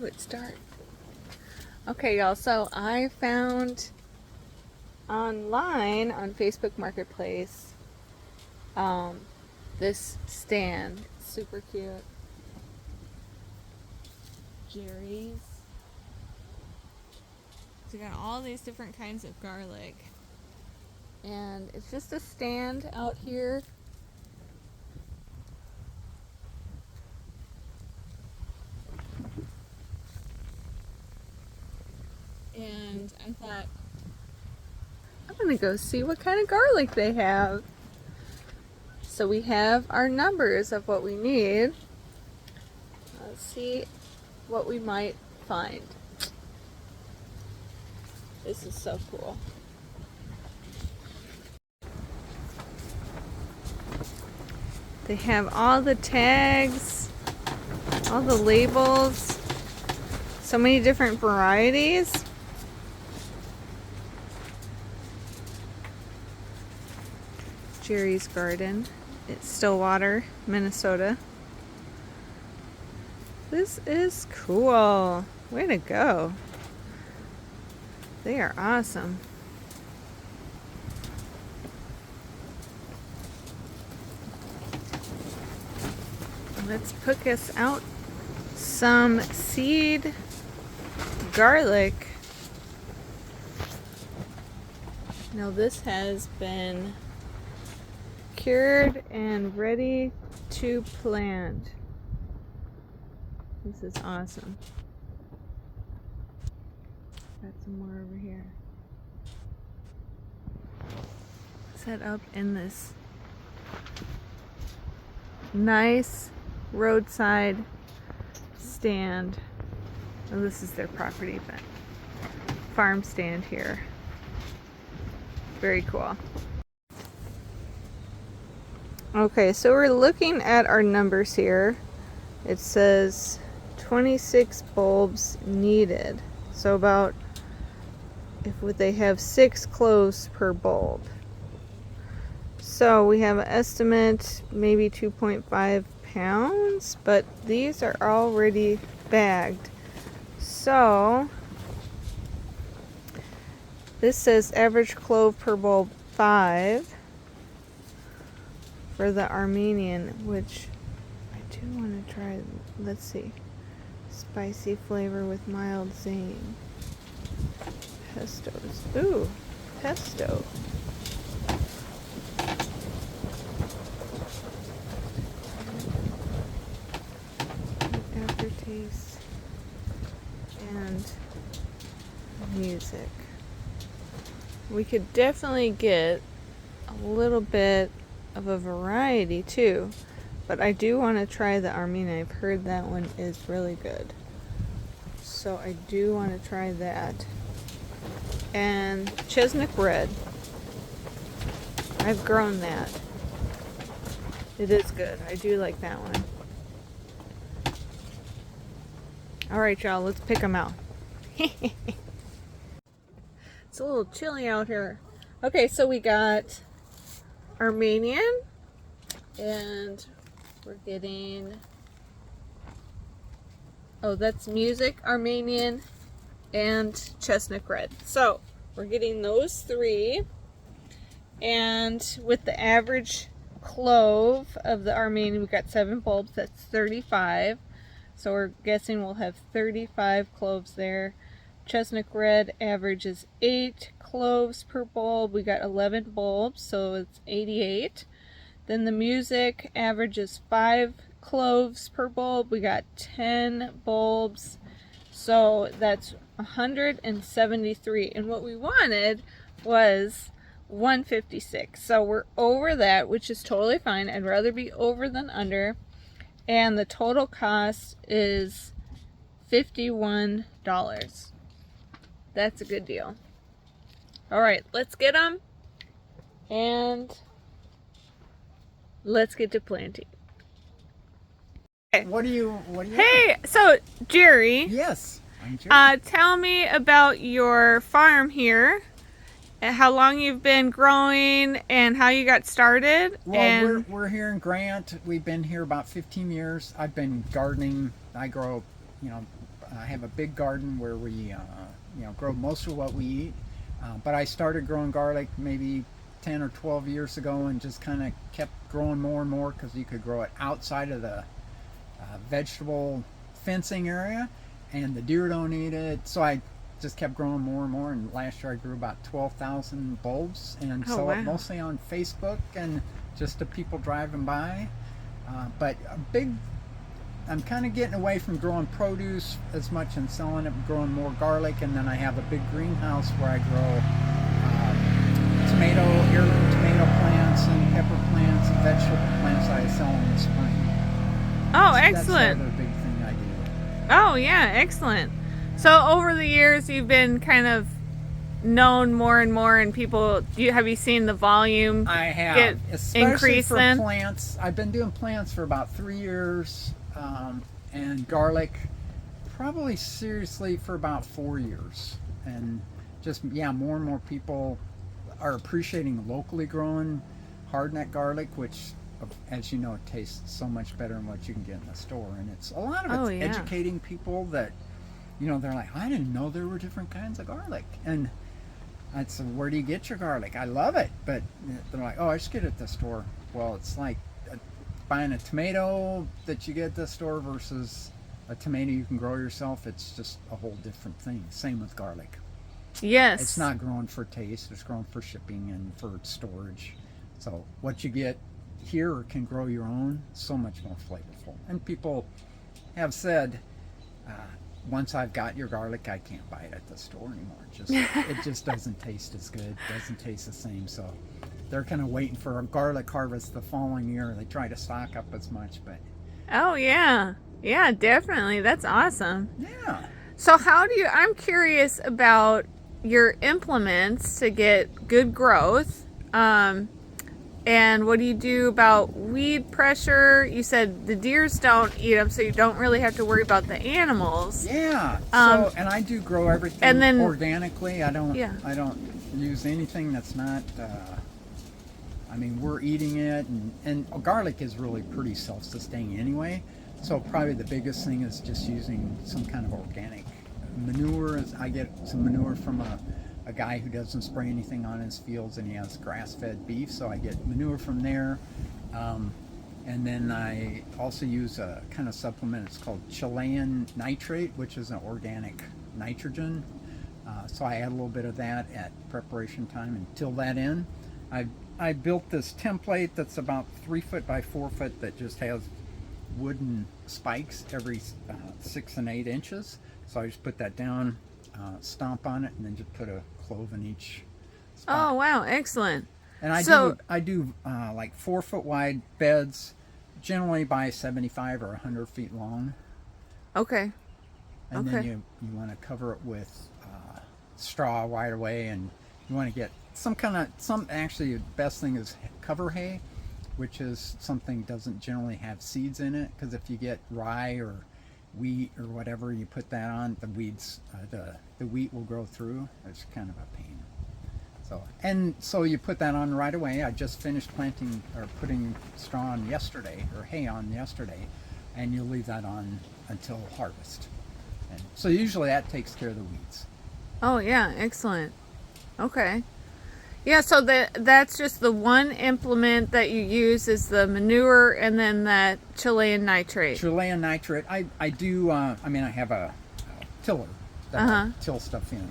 Ooh, it's dark. Okay, y'all, so I found online on Facebook Marketplace this stand. It's super cute. Jerry's. So we got all these different kinds of garlic. And it's just a stand out here. And I thought, I'm gonna go see what kind of garlic they have. So we have our numbers of what we need. Let's see what we might find. This is so cool. They have all the tags, all the labels, so many different varieties. Jerry's Garden. It's Stillwater, Minnesota. This is cool. Way to go. They are awesome. Let's pick us out some seed garlic. Now this has been cured and ready to plant. This is awesome. Got some more over here. Set up in this nice roadside stand. Oh, this is their property, but farm stand here. Very cool. Okay, so we're looking at our numbers here. It says 26 bulbs needed. So about, if they have 6 cloves per bulb. So we have an estimate maybe 2.5 pounds, but these are already bagged. So this says average clove per bulb 5 for the Armenian, which I do want to try. Let's see. Spicy flavor with mild zing. Pestos. Ooh, pesto. Aftertaste and music. We could definitely get a little bit of a variety too, but I do want to try the Armenian. I've heard that one is really good, so I do want to try that. And Chestnut Red, I've grown that. It is good. I do like that one. Alright, y'all, let's pick them out. It's a little chilly out here. Okay, so we got Armenian, and we're getting, oh, that's music, Armenian, and Chestnut Red. So we're getting those 3, and with the average clove of the Armenian, we got 7 bulbs. That's 35. So we're guessing we'll have 35 cloves there. Chestnut Red average is 8 cloves per bulb. We got 11 bulbs, so it's 88. Then the music averages 5 cloves per bulb. We got 10 bulbs, so that's 173. And what we wanted was 156. So we're over that, which is totally fine. I'd rather be over than under. And the total cost is $51. That's a good deal. All right, let's get them and let's get to planting. Okay. What do you Hey, so Jerry. Yes, I'm Jerry. Tell me about your farm here, and how long you've been growing and how you got started. Well, and we're here in Grant. We've been here about 15 years. I've been gardening. I grow, I have a big garden where we, grow most of what we eat. But I started growing garlic maybe 10 or 12 years ago and just kind of kept growing more and more because you could grow it outside of the vegetable fencing area and the deer don't eat it. So I just kept growing more and more, and last year I grew about 12,000 bulbs and sell it mostly on Facebook and just to people driving by. But I'm kind of getting away from growing produce as much and selling it, growing more garlic, and then I have a big greenhouse where I grow heirloom tomato plants and pepper plants and vegetable plants I sell in the spring. Oh, excellent. That's the other big thing I do. Oh, yeah, excellent. So over the years, you've been kind of known more and more, and people, have you seen the volume I have, especially increase for then? plants. I've been doing plants for about 3 years, and garlic probably seriously for about 4 years. And just, more and more people are appreciating locally grown hardneck garlic, which, as you know, it tastes so much better than what you can get in the store. And it's a lot of it's educating people that, they're like, I didn't know there were different kinds of garlic. And I said, where do you get your garlic? I love it. But they're like, oh, I just get it at the store. Well, it's like buying a tomato that you get at the store versus a tomato you can grow yourself. It's just a whole different thing. Same with garlic. Yes. It's not grown for taste. It's grown for shipping and for storage. So what you get here can grow your own, so much more flavorful. And people have said, once I've got your garlic, I can't buy it at the store anymore. It just doesn't taste as good, doesn't taste the same. So they're kind of waiting for a garlic harvest the following year. They try to stock up as much, but... Oh, yeah. Yeah, definitely. That's awesome. Yeah. So I'm curious about your implements to get good growth. And what do you do about weed pressure? You said the deers don't eat them, so you don't really have to worry about the animals. Yeah. And I do grow everything organically. I don't use anything that's not. We're eating it, and garlic is really pretty self-sustaining anyway. So probably the biggest thing is just using some kind of organic manure. I get some manure from a guy who doesn't spray anything on his fields, and he has grass-fed beef, so I get manure from there. And then I also use a kind of supplement. It's called Chilean nitrate, which is an organic nitrogen. So I add a little bit of that at preparation time and till that in. I built this template that's about 3 foot by 4 foot that just has wooden spikes every 6 and 8 inches. So I just put that down, stomp on it, and then just put a clove in each spot. Oh, wow, excellent. And I do like 4 foot wide beds, generally by 75 or 100 feet long. Okay. And then you want to cover it with straw right away, and you want to get actually the best thing is cover hay, which is something doesn't generally have seeds in it, because if you get rye or wheat or whatever, you put that on, the weeds, the wheat will grow through. It's kind of a pain. So you put that on right away. I just finished planting or putting straw on yesterday, or hay on yesterday, and you leave that on until harvest. And so usually that takes care of the weeds. Oh yeah, excellent. Okay. Yeah, so that's just the one implement that you use is the manure, and then that Chilean nitrate. Chilean nitrate. I do. I have a tiller that I till stuff in.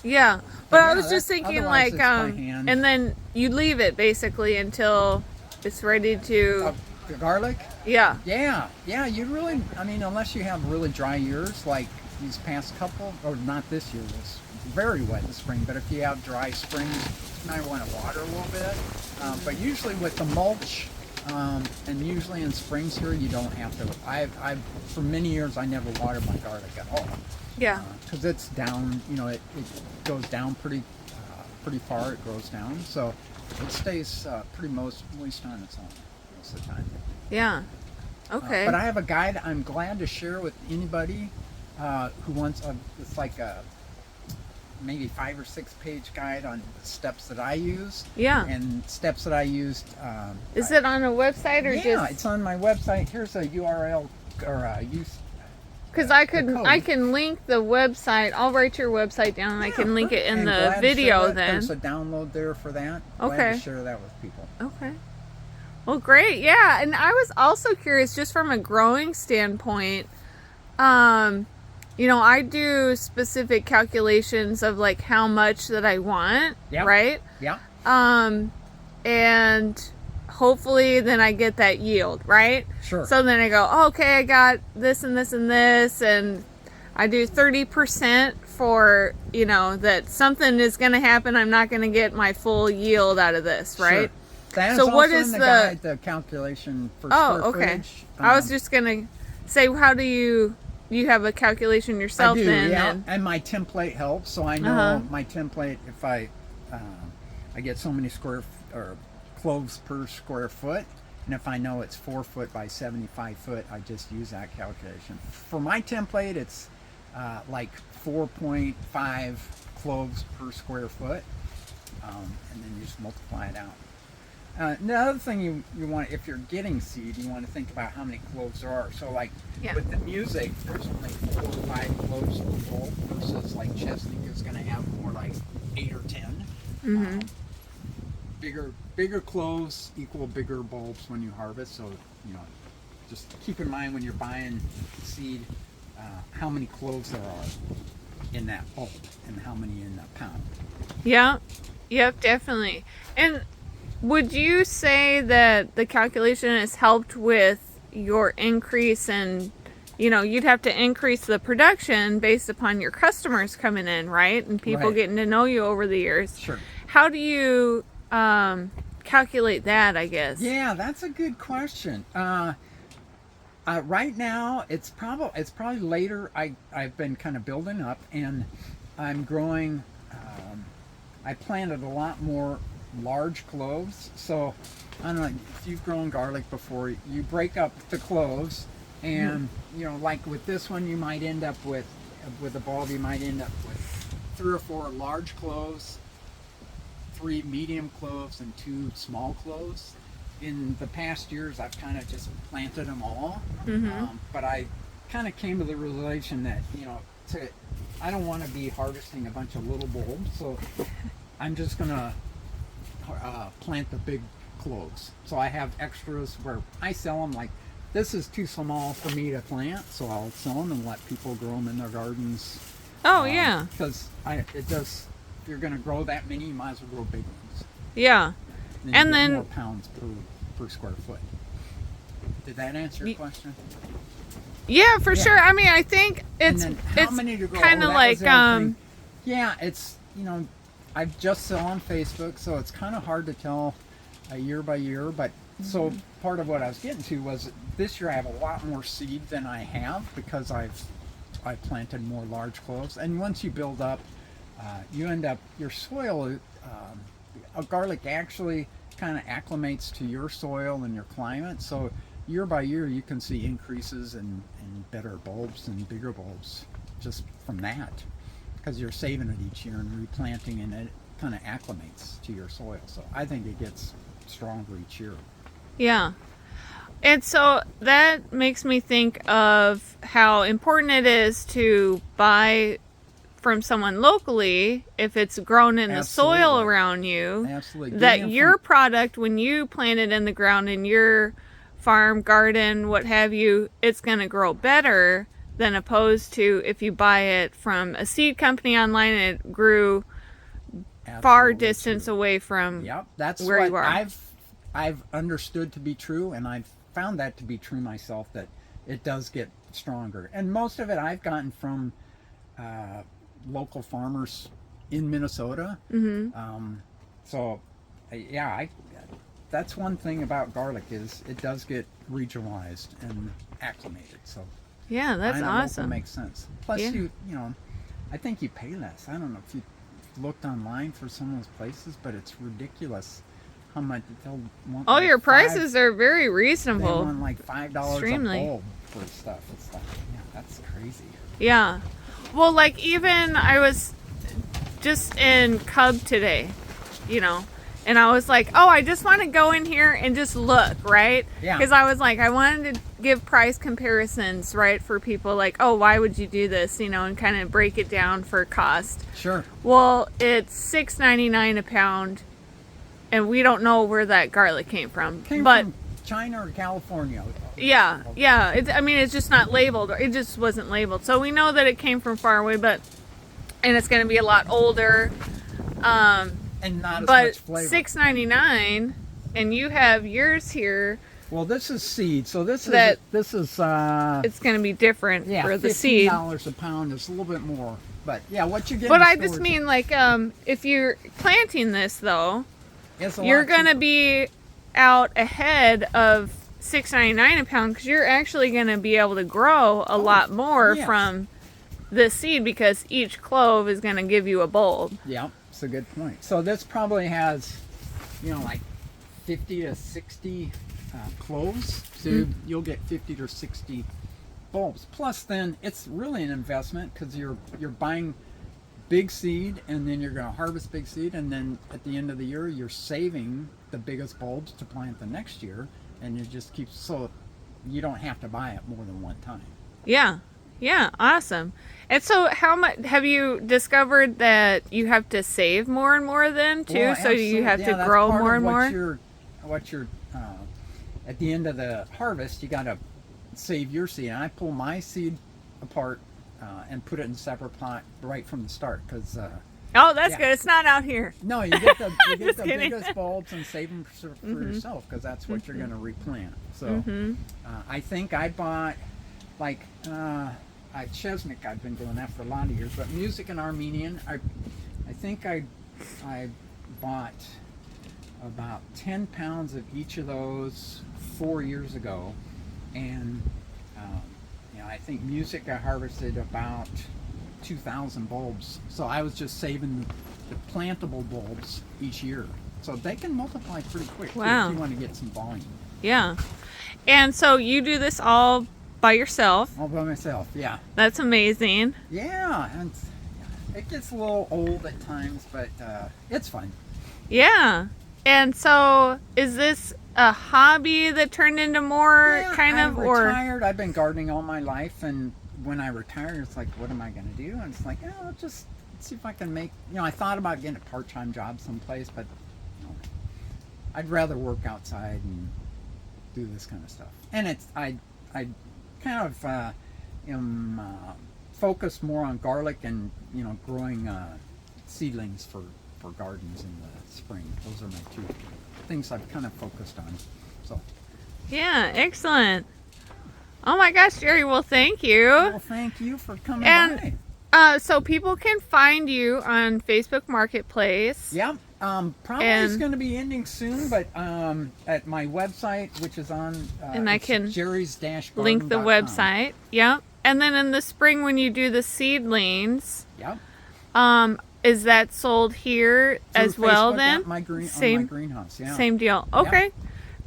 Yeah, but I was just thinking like, and then you leave it basically until it's ready to. The garlic. Yeah. Yeah. You really. Unless you have really dry years like these past couple, or not this year, it was very wet in the spring. But if you have dry springs, you might want to water a little bit. But usually with the mulch, and usually in springs here, you don't have to. I for many years I never watered my garlic at all. Yeah. Because it's down. It goes down pretty far. It grows down, so it stays pretty moist on its own most of the time. Yeah. Okay. But I have a guide I'm glad to share with anybody who wants it's like a maybe 5 or 6 page guide on the steps that I use. Yeah. And steps that I used. Is it on a website or just? Yeah, it's on my website. Here's a URL or Because the I code. can link the website. I'll write your website down and I can link it in And the glad to video share that. then. There's a download there for that. Glad Okay. to share that with people. Okay. Well, great. Yeah, and I was also curious, just from a growing standpoint, you know, I do specific calculations of like how much that I want, Yep. right? Yeah. And hopefully then I get that yield, right? Sure. So then I go, oh, okay, I got this and this and this, and I do 30% for, you know, that something is going to happen. I'm not going to get my full yield out of this, right? Sure. That is So also what is in the the- guide, the calculation for Oh, square okay. footage. I was just going to say, how do you have a calculation yourself I do, then? yeah. And, And my template helps, so I know my template. If I get so many or cloves per square foot, and if I know it's 4 foot by 75 foot, I just use that calculation. For my template, it's like 4.5 cloves per square foot, and then you just multiply it out. The other thing you want, if you're getting seed, you want to think about how many cloves there are. So like with the music, there's only 4 or 5 cloves per bulb versus like chestnut is going to have more like 8 or 10. Bigger cloves equal bigger bulbs when you harvest. So, you know, just keep in mind when you're buying seed, how many cloves there are in that bulb and how many in a pound. yeah. Yep, definitely. And would you say that the calculation has helped with your increase in, you know, you'd have to increase the production based upon your customers coming in, right? And people Right. getting to know you over the years. Sure. How do you calculate that, I guess? Yeah, that's a good question. Right now, it's probably later. I've been kind of building up, and I'm growing. I planted a lot more large cloves. So I don't know if you've grown garlic before. You break up the cloves, and you know, like with this one, you might end up with a bulb. You might end up with 3 or 4 large cloves, 3 medium cloves, and 2 small cloves. In the past years, I've kind of just planted them all, but I kind of came to the realization that, you know, I don't want to be harvesting a bunch of little bulbs, so I'm just gonna plant the big cloves. So I have extras where I sell them. Like, this is too small for me to plant, so I'll sell them and let people grow them in their gardens. Oh, yeah. Because if you're gonna grow that many, you might as well grow big ones. Yeah. Then And you get then- more pounds per square foot. Did that answer your question? Yeah, for sure. I mean, I think And it's then how many to grow? kind of that was like the other thing. Yeah, it's, you know, I just sell on Facebook, so it's kind of hard to tell year by year. But so part of what I was getting to was this year I have a lot more seed than I have because I planted more large cloves. And once you build up, you end up your soil. Garlic actually kind of acclimates to your soil and your climate. So year by year, you can see increases in better bulbs and bigger bulbs just from that, because you're saving it each year and replanting, and it kind of acclimates to your soil. So I think it gets stronger each year. Yeah. And so that makes me think of how important it is to buy from someone locally if it's grown in the soil Absolutely. around you. Absolutely. That Getting it your from- product, when you plant it in the ground in your farm, garden, what have you, it's going to grow better than opposed to if you buy it from a seed company online and it grew far Absolutely distance true. away from Yep, that's where what you are. I've understood to be true, and I've found that to be true myself, that it does get stronger. And most of it I've gotten from local farmers in Minnesota. So yeah, that's one thing about garlic is it does get regionalized and acclimated. So Yeah, that's buying it local awesome. makes sense. Plus, Yeah. you know, I think you pay less. I don't know if you looked online for some of those places, but it's ridiculous how much they'll want. Oh, like your five- prices are very They reasonable. want like $5 Extremely. a bulb for stuff. It's like, yeah, that's crazy. Yeah. Well, like even I was just in Cub today, you know, And I was like, oh, I just want to go in here and just look, right? Yeah. Because I was like, I wanted to give price comparisons, right, for people like, oh, why would you do this, you know, and kind of break it down for cost. Sure. Well, it's $6.99 a pound, and we don't know where that garlic came from. But from China or California. yeah, I mean, it's just not labeled. It just wasn't labeled. So we know that it came from far away, and it's going to be a lot older. And not as but much flavor. $6.99, and you have yours here. Well, this is seed, so this is it's going to be different for the $15 seed. $15 a pound is a little bit more, but yeah, what you get. But I just mean like if you're planting this though, you're going to be out ahead of $6.99 a pound because you're actually going to be able to grow a lot more from this seed because each clove is going to give you a bulb. Yeah. A good point. So this probably has, you know, like 50 to 60 cloves. So you'll get 50 to 60 bulbs. Plus, then it's really an investment because you're buying big seed and then you're going to harvest big seed, and then at the end of the year you're saving the biggest bulbs to plant the next year, and it just keeps so you don't have to buy it more than one time. Yeah. Yeah, awesome. And so how much have you discovered that you have to save more and more then too? Well, so you have to grow more and more? What you're at the end of the harvest, you got to save your seed. And I pull my seed apart and put it in a separate pot right from the start because oh, that's good. It's not out here. No, you get the biggest bulbs and save them for yourself because that's what you're going to replant. So I think I bought like at Chesnick, I've been doing that for a lot of years, but music and Armenian, I think I bought about 10 pounds of each of those 4 years ago, and you know, I think music I harvested about 2,000 bulbs, so I was just saving the plantable bulbs each year, so they can multiply pretty quick. Wow. If you want to get some volume. Yeah. And so you do this all by yourself? All by myself, yeah. That's amazing. Yeah, and it gets a little old at times, but it's fun. Yeah. And so is this a hobby that turned into more I'm retired. I've been gardening all my life, and when I retire, it's like, what am I going to do? And it's like, I'll just see if I can make, you know, I thought about getting a part-time job someplace, but you know, I'd rather work outside and do this kind of stuff. And it's, I kind of am focused more on garlic and, you know, growing seedlings for gardens in the spring. Those are my two things I've kind of focused on. So yeah, excellent. Oh my gosh, Jerry, well thank you. Well, thank you for coming by. So people can find you on Facebook Marketplace. Yeah. Probably it's going to be ending soon, but at my website, which is on and I can Jerry's-garden.com. link the website. Yeah. And then in the spring when you do the seedlings, is that sold here as well then? On my greenhouse, yeah. Same deal. Okay.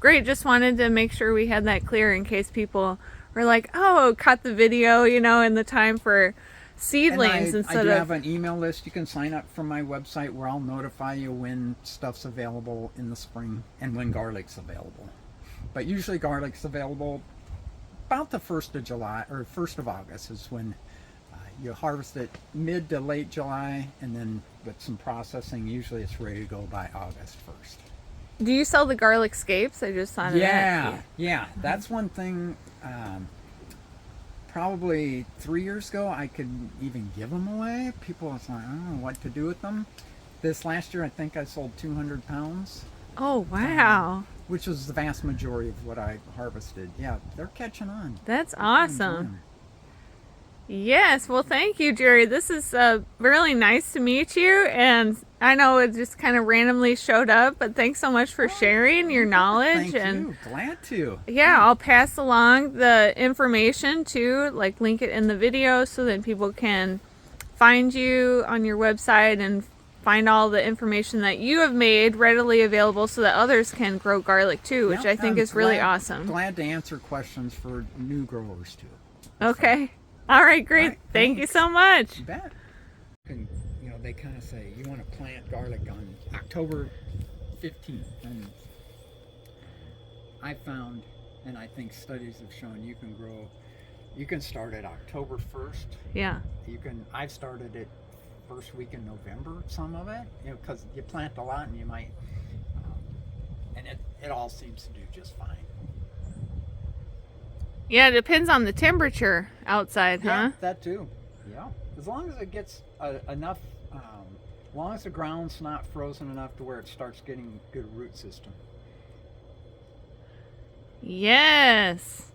Great. Just wanted to make sure we had that clear in case people were like, oh, caught the video, you know, in the time for seedlings instead of... I do have an email list. You can sign up from my website where I'll notify you when stuff's available in the spring and when garlic's available. But usually garlic's available about the 1st of July or 1st of August is when you harvest it mid to late July, and then with some processing, usually it's ready to go by August 1st. Do you sell the garlic scapes? I just thought of that. Yeah. That's one thing. Probably 3 years ago, I could even give them away. People was like, I don't know what to do with them. This last year, I think I sold 200 pounds. Oh, wow. Which was the vast majority of what I harvested. Yeah, they're catching on. That's awesome. Yes, well thank you, Jerry. This is really nice to meet you, and I know it just kind of randomly showed up, but thanks so much for sharing your knowledge. Thank you. Glad to. Yeah, I'll pass along the information too, like link it in the video so that people can find you on your website and find all the information that you have made readily available so that others can grow garlic too, which I think is really awesome. Glad to answer questions for new growers too. Okay. All right, great. All right, Thank you so much. You bet. And, you know, they kind of say you want to plant garlic on October 15th. And I found, and I think studies have shown, you can start at October 1st. Yeah. I've started it first week in November, some of it, because you plant a lot and you might, and it all seems to do just fine. Yeah, it depends on the temperature outside, Yeah, huh? that too. Yeah, as long as it gets enough, as long as the ground's not frozen enough to where it starts getting good root system. Yes.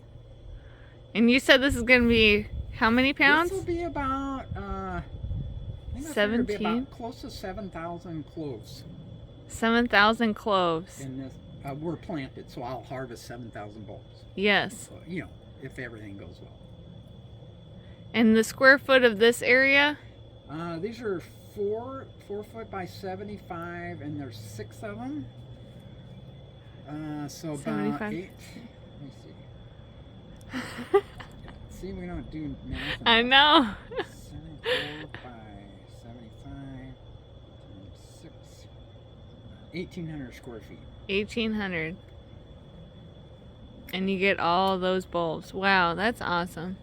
And you said this is going to be how many pounds? This will be about, I think I figured it'd be 17? about close to 7,000 cloves. 7,000 cloves. And this, we're planted, so I'll harvest 7,000 bulbs. Yes. So, if everything goes well. And the square foot of this area? These are 4 foot by 75, and there's 6 of them. So 75. about 8. Let me see. See, we don't do math. I know. 74 by 75 times 6. 1,800 square feet. 1,800. And you get all those bulbs. Wow, that's awesome.